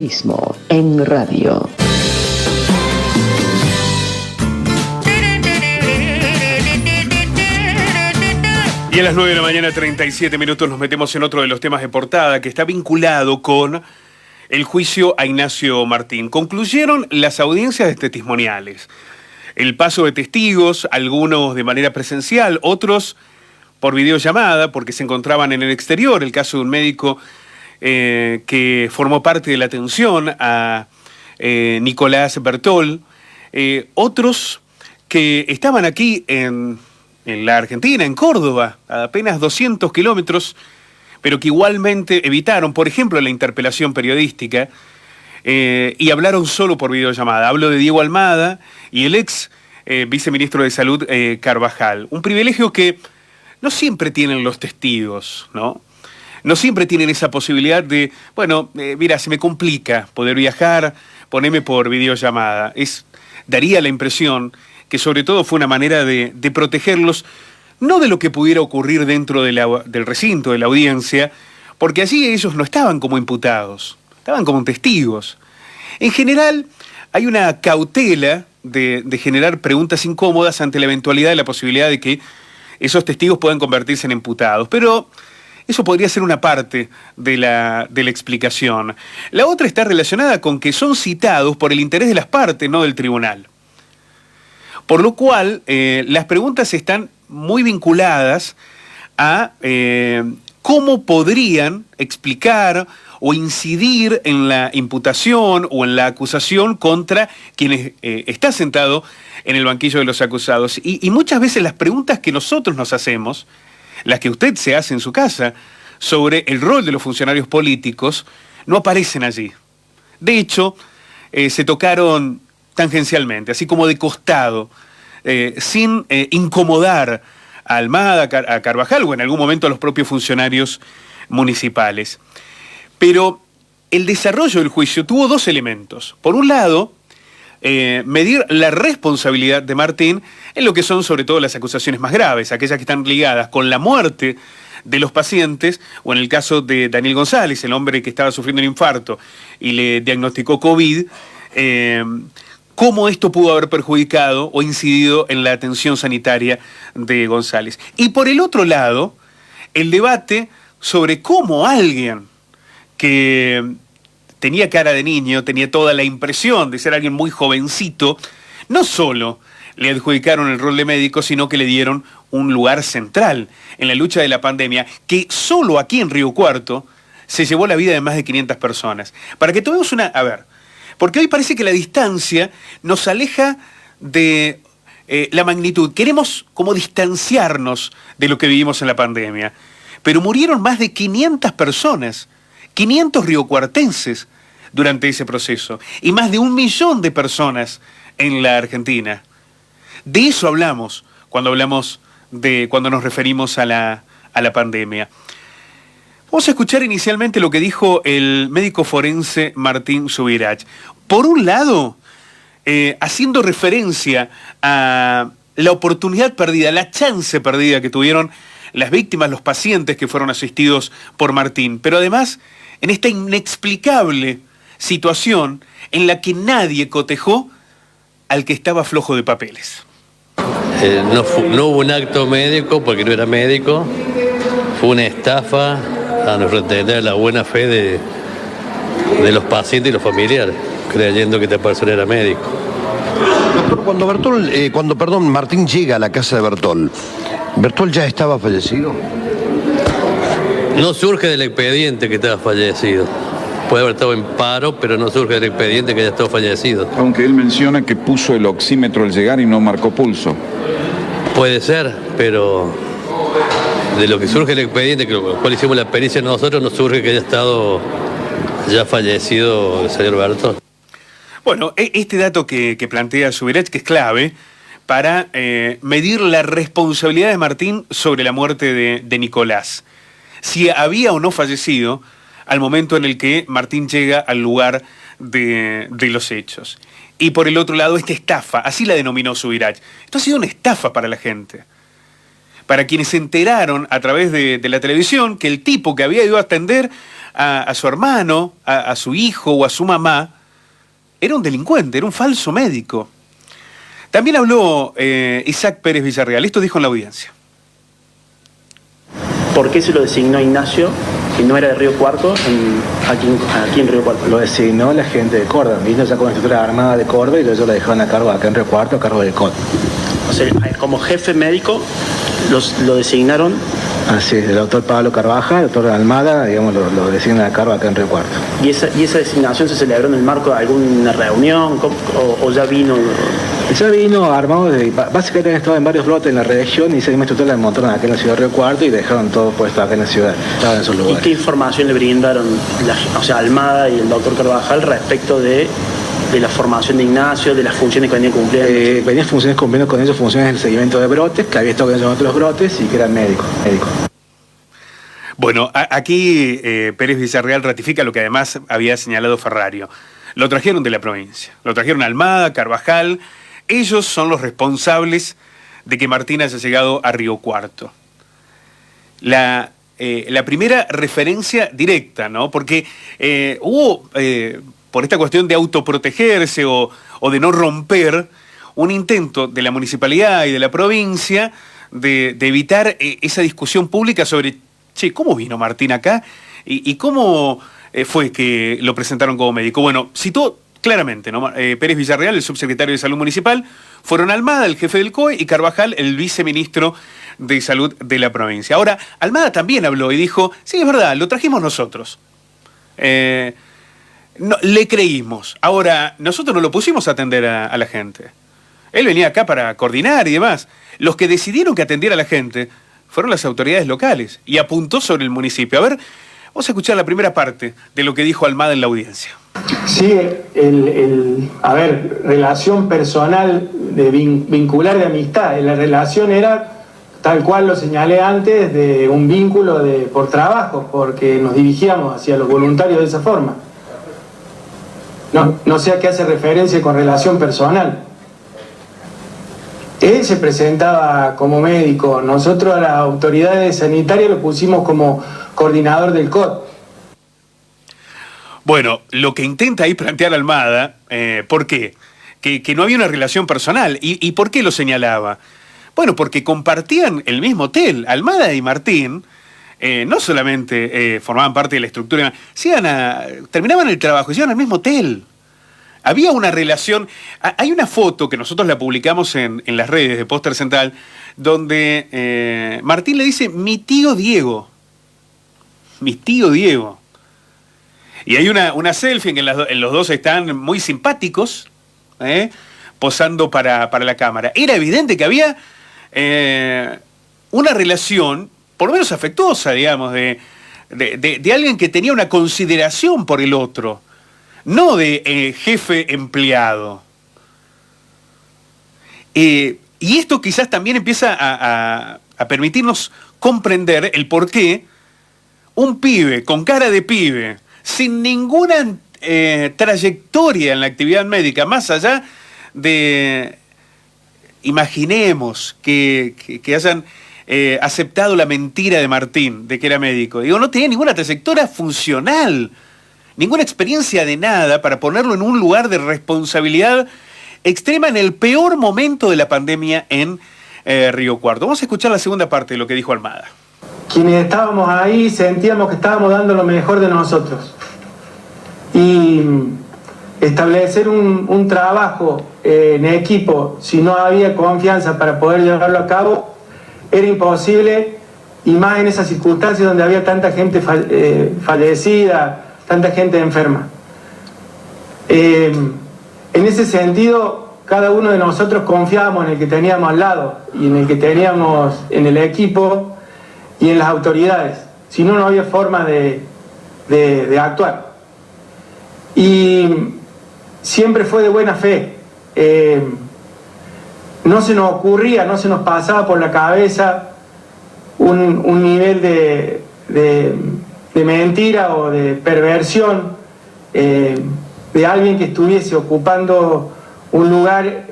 Mismo en radio. Y a las 9 de la mañana, 37 minutos, nos metemos en otro de los temas de portada que está vinculado con el juicio a Ignacio Martín. Concluyeron las audiencias testimoniales. El paso de testigos, algunos de manera presencial, otros por videollamada, porque se encontraban en el exterior. El caso de un médico que formó parte de la atención a Nicolás Bertol. Otros que estaban aquí en la Argentina, en Córdoba, a apenas 200 kilómetros, pero que igualmente evitaron, por ejemplo, la interpelación periodística y hablaron solo por videollamada. Hablo de Diego Almada y el ex viceministro de Salud, Carvajal. Un privilegio que no siempre tienen los testigos, ¿no? No siempre tienen esa posibilidad de, bueno, mira, se me complica poder viajar, ponerme por videollamada. Daría la impresión que sobre todo fue una manera de protegerlos, no de lo que pudiera ocurrir dentro del recinto, de la audiencia, porque allí ellos no estaban como imputados, estaban como testigos. En general, hay una cautela de generar preguntas incómodas ante la eventualidad de la posibilidad de que esos testigos puedan convertirse en imputados, pero eso podría ser una parte de la explicación. La otra está relacionada con que son citados por el interés de las partes, no del tribunal. Por lo cual, las preguntas están muy vinculadas a cómo podrían explicar o incidir en la imputación o en la acusación contra quien está sentado en el banquillo de los acusados. Y muchas veces las preguntas que nosotros nos hacemos, las que usted se hace en su casa, sobre el rol de los funcionarios políticos, no aparecen allí. De hecho, se tocaron tangencialmente, así como de costado, sin incomodar a Almada, a Carvajal o en algún momento a los propios funcionarios municipales. Pero el desarrollo del juicio tuvo dos elementos. Por un lado, medir la responsabilidad de Martín en lo que son sobre todo las acusaciones más graves, aquellas que están ligadas con la muerte de los pacientes, o en el caso de Daniel González, el hombre que estaba sufriendo un infarto y le diagnosticó COVID, cómo esto pudo haber perjudicado o incidido en la atención sanitaria de González. Y por el otro lado, el debate sobre cómo alguien que tenía cara de niño, tenía toda la impresión de ser alguien muy jovencito, no solo le adjudicaron el rol de médico, sino que le dieron un lugar central en la lucha de la pandemia, que solo aquí en Río Cuarto se llevó la vida de más de 500 personas. Para que tomemos una... A ver, porque hoy parece que la distancia nos aleja de la magnitud. Queremos como distanciarnos de lo que vivimos en la pandemia. Pero murieron más de 500 personas, 500 riocuartenses durante ese proceso, y más de 1 millón de personas en la Argentina. De eso hablamos cuando nos referimos a la pandemia. Vamos a escuchar inicialmente lo que dijo el médico forense Martín Subirach. Por un lado, haciendo referencia a la oportunidad perdida, la chance perdida que tuvieron las víctimas, los pacientes que fueron asistidos por Martín, pero además en esta inexplicable situación en la que nadie cotejó al que estaba flojo de papeles. No hubo un acto médico porque no era médico, fue una estafa a nuestro entender, la buena fe de los pacientes y los familiares, creyendo que esta persona era médico. Doctor, cuando Martín llega a la casa de Bertol ya estaba fallecido. No surge del expediente que estaba fallecido. Puede haber estado en paro, pero no surge del expediente que haya estado fallecido. Aunque él menciona que puso el oxímetro al llegar y no marcó pulso. Puede ser, pero de lo que surge el expediente, que lo cual hicimos la pericia nosotros, no surge que haya estado ya fallecido el señor Bertol. Bueno, este dato que plantea Subirach, que es clave para medir la responsabilidad de Martín sobre la muerte de Nicolás. Si había o no fallecido al momento en el que Martín llega al lugar de los hechos. Y por el otro lado, esta estafa, así la denominó Subirach. Esto ha sido una estafa para la gente. Para quienes se enteraron a través de la televisión que el tipo que había ido a atender a su hermano, a su hijo o a su mamá, era un delincuente, era un falso médico. También habló Isaac Pérez Villarreal. Esto dijo en la audiencia. ¿Por qué se lo designó Ignacio, que no era de Río Cuarto, aquí en Río Cuarto? Lo designó la gente de Córdoba. Vino ya con la estructura armada de Córdoba y ellos la dejaron a cargo acá en Río Cuarto, a cargo del COD. O sea, como jefe médico lo designaron. Así es, el doctor Pablo Carvajal, el doctor Almada, digamos, lo designan a cargo acá en Río Cuarto. ¿Y esa designación se celebró en el marco de alguna reunión o ya vino? Ya vino armado, básicamente han estado en varios brotes en la región y ese mismo estructura la montaron acá en la ciudad de Río Cuarto y dejaron todo puesto acá en la ciudad, estaban en esos lugares. ¿Y qué información le brindaron Almada y el doctor Carvajal respecto de la formación de Ignacio, de las funciones que venía cumpliendo? Venía cumpliendo con ellos funciones del seguimiento de brotes, que había estado con ellos en otros brotes y que eran médicos. Bueno, aquí Pérez Villarreal ratifica lo que además había señalado Ferrario. Lo trajeron de la provincia, lo trajeron Almada, Carvajal. Ellos son los responsables de que Martín haya llegado a Río Cuarto. La primera referencia directa, ¿no? Porque hubo, por esta cuestión de autoprotegerse o de no romper, un intento de la municipalidad y de la provincia de evitar esa discusión pública sobre, che, ¿cómo vino Martín acá? ¿Y cómo fue que lo presentaron como médico? Bueno, citó claramente, ¿no? Pérez Villarreal, el subsecretario de Salud Municipal, fueron Almada, el jefe del COE, y Carvajal, el viceministro de Salud de la provincia. Ahora, Almada también habló y dijo, sí, es verdad, lo trajimos nosotros. No, le creímos. Ahora, nosotros no lo pusimos a atender a la gente. Él venía acá para coordinar y demás. Los que decidieron que atendiera a la gente fueron las autoridades locales y apuntó sobre el municipio. A ver, vamos a escuchar la primera parte de lo que dijo Almada en la audiencia. Sí, relación personal, vincular de amistad. La relación era, tal cual lo señalé antes, de un vínculo por trabajo, porque nos dirigíamos hacia los voluntarios de esa forma. No sé a qué hace referencia con relación personal. Él se presentaba como médico, nosotros a las autoridades sanitarias lo pusimos como coordinador del COD. Bueno, lo que intenta ahí plantear Almada, ¿por qué? Que no había una relación personal. ¿Y por qué lo señalaba? Bueno, porque compartían el mismo hotel. Almada y Martín no solamente formaban parte de la estructura, terminaban el trabajo y se iban al mismo hotel. Había una relación. Hay una foto que nosotros la publicamos en las redes de Póster Central, donde Martín le dice, mi tío Diego. Mi tío Diego. Y hay una selfie en que los dos están muy simpáticos, posando para la cámara. Era evidente que había una relación, por lo menos afectuosa, digamos, de alguien que tenía una consideración por el otro, no de jefe empleado. Y esto quizás también empieza a permitirnos comprender el por qué un pibe con cara de pibe, sin ninguna trayectoria en la actividad médica, más allá de, imaginemos que hayan aceptado la mentira de Martín, de que era médico. Digo, no tenía ninguna trayectoria funcional, ninguna experiencia de nada para ponerlo en un lugar de responsabilidad extrema en el peor momento de la pandemia en Río Cuarto. Vamos a escuchar la segunda parte de lo que dijo Almada. Quienes estábamos ahí sentíamos que estábamos dando lo mejor de nosotros. Y establecer un trabajo en equipo, si no había confianza para poder llevarlo a cabo, era imposible, y más en esas circunstancias donde había tanta gente fallecida, tanta gente enferma. En ese sentido, cada uno de nosotros confiábamos en el que teníamos al lado y en el que teníamos en el equipo y en las autoridades. Si no, no había forma de actuar. Y siempre fue de buena fe. No se nos ocurría, no se nos pasaba por la cabeza un nivel de mentira o de perversión de alguien que estuviese ocupando un lugar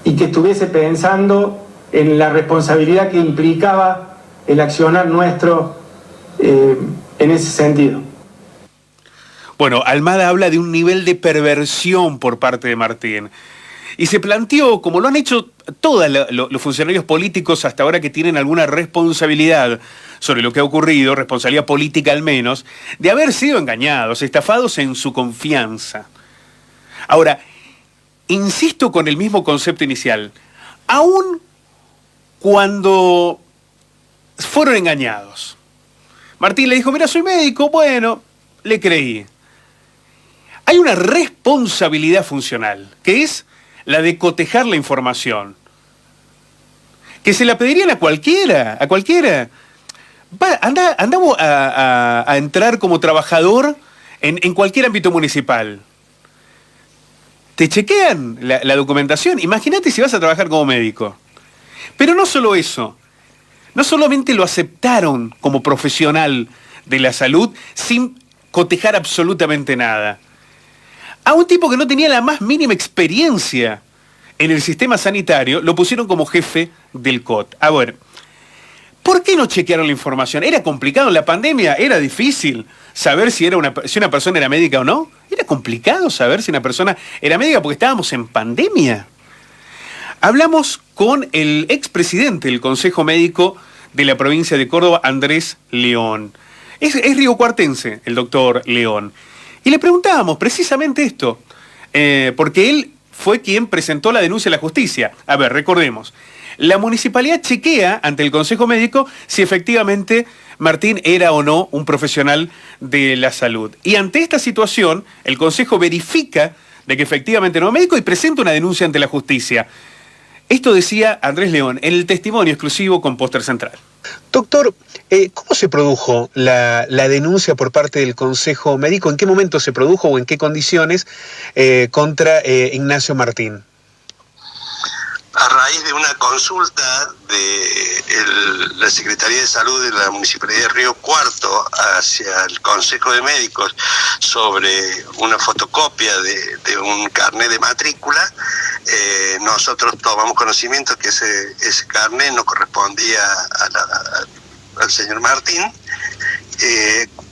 y que estuviese pensando en la responsabilidad que implicaba el accionar nuestro en ese sentido. Bueno, Almada habla de un nivel de perversión por parte de Martín. Y se planteó, como lo han hecho todos los funcionarios políticos hasta ahora que tienen alguna responsabilidad sobre lo que ha ocurrido, responsabilidad política al menos, de haber sido engañados, estafados en su confianza. Ahora, insisto con el mismo concepto inicial, aún cuando fueron engañados, Martín le dijo, mira, soy médico, bueno, le creí. Hay una responsabilidad funcional, que es la de cotejar la información. Que se la pedirían a cualquiera. Andamos a entrar como trabajador en cualquier ámbito municipal. Te chequean la documentación. Imagínate si vas a trabajar como médico. Pero no solo eso. No solamente lo aceptaron como profesional de la salud sin cotejar absolutamente nada. A un tipo que no tenía la más mínima experiencia en el sistema sanitario, lo pusieron como jefe del COT. A ver, ¿por qué no chequearon la información? ¿Era complicado en la pandemia? ¿Era difícil saber si una persona era médica o no? ¿Era complicado saber si una persona era médica porque estábamos en pandemia? Hablamos con el expresidente del Consejo Médico de la provincia de Córdoba, Andrés León. Es riocuartense, el doctor León. Y le preguntábamos precisamente esto, porque él fue quien presentó la denuncia a la justicia. A ver, recordemos, la municipalidad chequea ante el Consejo Médico si efectivamente Martín era o no un profesional de la salud. Y ante esta situación, el Consejo verifica de que efectivamente no es médico y presenta una denuncia ante la justicia. Esto decía Andrés León en el testimonio exclusivo con Póster Central. Doctor, ¿cómo se produjo la denuncia por parte del Consejo Médico? ¿En qué momento se produjo o en qué condiciones contra Ignacio Martín? A raíz de una consulta de la Secretaría de Salud de la Municipalidad de Río Cuarto hacia el Consejo de Médicos sobre una fotocopia de un carnet de matrícula, nosotros tomamos conocimiento que ese carnet no correspondía al señor Martín,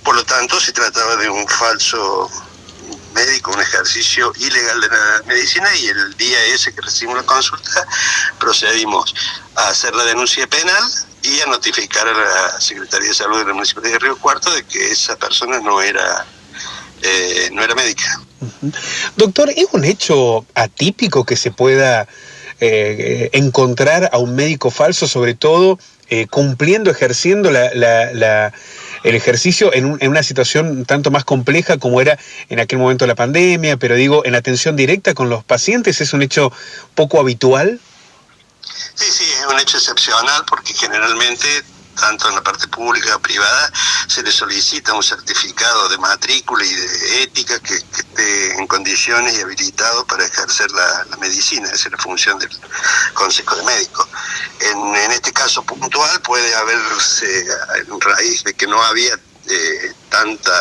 por lo tanto se trataba de un falso médico, un ejercicio ilegal de la medicina, y el día ese que recibimos la consulta procedimos a hacer la denuncia penal y a notificar a la Secretaría de Salud de la Municipalidad de Río Cuarto de que esa persona no era médica. Doctor, ¿es un hecho atípico que se pueda encontrar a un médico falso, sobre todo ejerciendo el ejercicio en una situación tanto más compleja como era en aquel momento de la pandemia, pero digo, en atención directa con los pacientes? ¿Es un hecho poco habitual? Sí, es un hecho excepcional porque generalmente, tanto en la parte pública o privada, se le solicita un certificado de matrícula y de ética que esté en condiciones y habilitado para ejercer la medicina. Esa es la función del Consejo de Médicos. En este caso puntual puede haberse, en raíz de que no había tanta,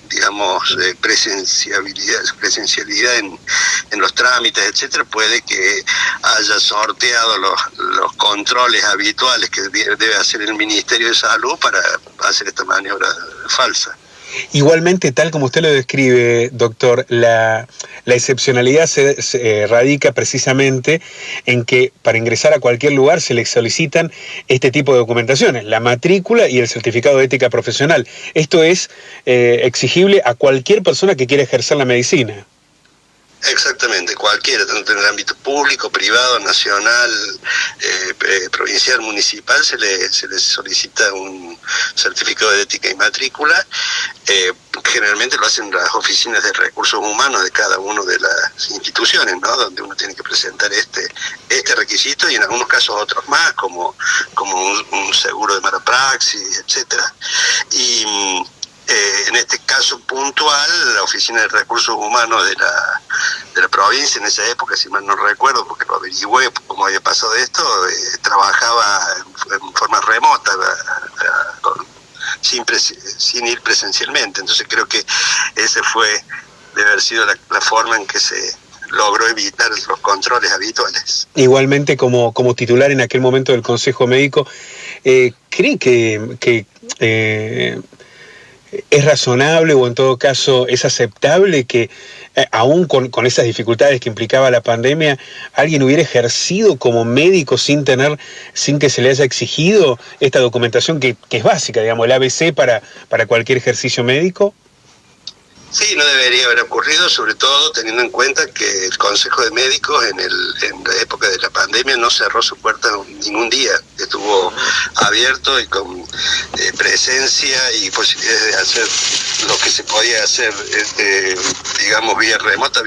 digamos, presencialidad en los trámites, etcétera, puede que haya sorteado los controles habituales que debe hacer el Ministerio de Salud para hacer esta maniobra falsa. Igualmente, tal como usted lo describe, doctor, la excepcionalidad se radica precisamente en que para ingresar a cualquier lugar se le solicitan este tipo de documentaciones, la matrícula y el certificado de ética profesional. Esto es exigible a cualquier persona que quiera ejercer la medicina. Exactamente, cualquiera, tanto en el ámbito público, privado, nacional, provincial, municipal, se le solicita un certificado de ética y matrícula. Generalmente lo hacen las oficinas de recursos humanos de cada una de las instituciones, ¿no? Donde uno tiene que presentar este requisito, y en algunos casos otros más, como un seguro de mala praxis, etcétera. Y en este caso puntual, la Oficina de Recursos Humanos de la provincia, en esa época, si mal no recuerdo, porque lo averigüé cómo había pasado esto, trabajaba en forma remota, sin ir presencialmente. Entonces creo que ese debe haber sido la forma en que se logró evitar los controles habituales. Igualmente, como titular en aquel momento del Consejo Médico, ¿cree que ¿Es razonable o en todo caso es aceptable que aún con esas dificultades que implicaba la pandemia, alguien hubiera ejercido como médico sin que se le haya exigido esta documentación que es básica, digamos, el ABC para cualquier ejercicio médico? Sí, no debería haber ocurrido, sobre todo teniendo en cuenta que el Consejo de Médicos en la época de la pandemia no cerró su puerta ningún día. Estuvo abierto y con presencia y posibilidades de hacer lo que se podía hacer, digamos, vía remota,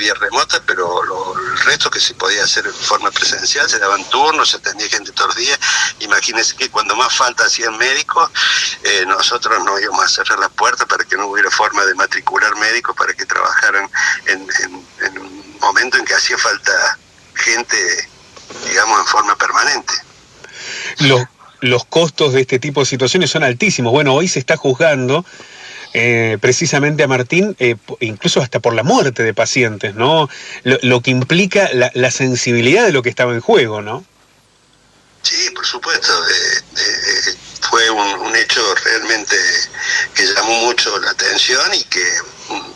pero el resto que se podía hacer en forma presencial, se daban turnos, se atendía gente todos los días. Imagínense que cuando más falta hacían médicos, nosotros no íbamos a cerrar la puerta para que no hubiera forma de matricular médicos para que trabajaran en un momento en que hacía falta gente, digamos, en forma permanente. Los costos de este tipo de situaciones son altísimos. Bueno, hoy se está juzgando precisamente a Martín, incluso hasta por la muerte de pacientes, ¿no? Lo que implica la sensibilidad de lo que estaba en juego, ¿no? Sí, por supuesto. Fue un hecho realmente que llamó mucho la atención y que,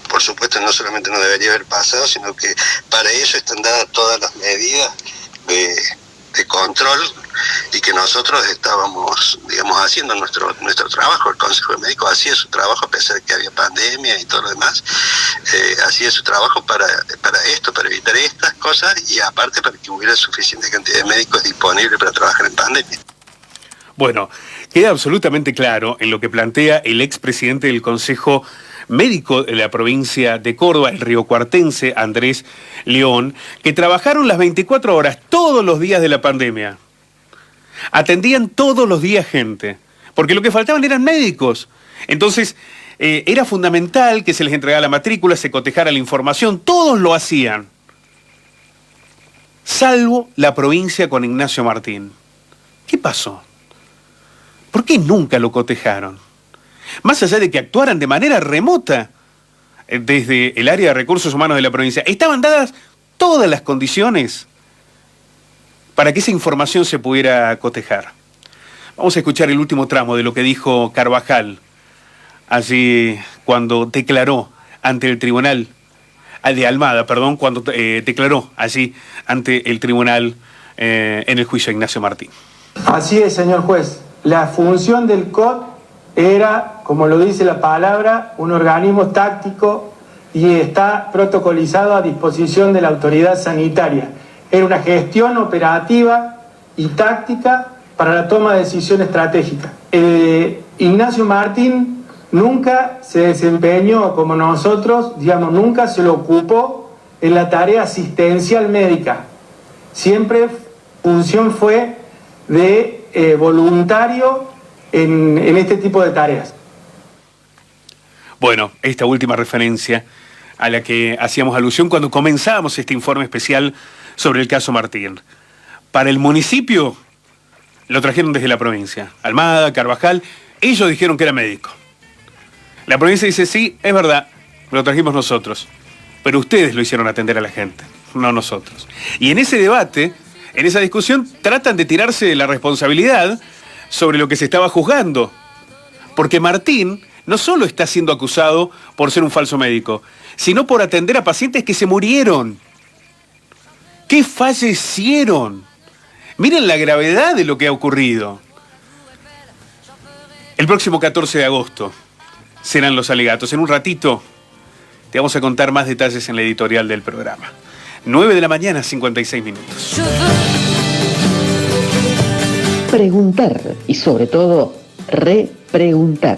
por supuesto, no solamente no debería haber pasado, sino que para eso están dadas todas las medidas de control y que nosotros estábamos, digamos, haciendo nuestro trabajo. El Consejo de Médicos hacía su trabajo a pesar de que había pandemia y todo lo demás. Hacía su trabajo para esto, para evitar estas cosas y aparte para que hubiera suficiente cantidad de médicos disponibles para trabajar en pandemia. Bueno, queda absolutamente claro en lo que plantea el expresidente del Consejo Médico de la provincia de Córdoba, el riocuartense Andrés León, que trabajaron las 24 horas todos los días de la pandemia. Atendían todos los días gente, porque lo que faltaban eran médicos. Entonces, era fundamental que se les entregara la matrícula, se cotejara la información, todos lo hacían. Salvo la provincia con Ignacio Martín. ¿Qué pasó? ¿Por qué nunca lo cotejaron? Más allá de que actuaran de manera remota desde el área de recursos humanos de la provincia, estaban dadas todas las condiciones para que esa información se pudiera cotejar. Vamos a escuchar el último tramo de lo que dijo Carvajal allí cuando declaró ante el tribunal de Almada, cuando declaró allí ante el tribunal en el juicio a Ignacio Martín. Así es, señor juez. La función del COT era, como lo dice la palabra, un organismo táctico y está protocolizado a disposición de la autoridad sanitaria. Era una gestión operativa y táctica para la toma de decisión estratégica. Ignacio Martín nunca se desempeñó como nosotros, digamos, nunca se lo ocupó en la tarea asistencial médica. Siempre función fue de voluntario en este tipo de tareas. Bueno, esta última referencia a la que hacíamos alusión cuando comenzábamos este informe especial sobre el caso Martín. Para el municipio lo trajeron desde la provincia. Almada, Carvajal, ellos dijeron que era médico. La provincia dice, sí, es verdad, lo trajimos nosotros. Pero ustedes lo hicieron atender a la gente, no nosotros. Y en ese debate, en esa discusión, tratan de tirarse la responsabilidad sobre lo que se estaba juzgando. Porque Martín no solo está siendo acusado por ser un falso médico, sino por atender a pacientes que se murieron, que fallecieron. Miren la gravedad de lo que ha ocurrido. El próximo 14 de agosto serán los alegatos. En un ratito te vamos a contar más detalles en la editorial del programa. 9 de la mañana, 56 minutos. Preguntar y sobre todo repreguntar.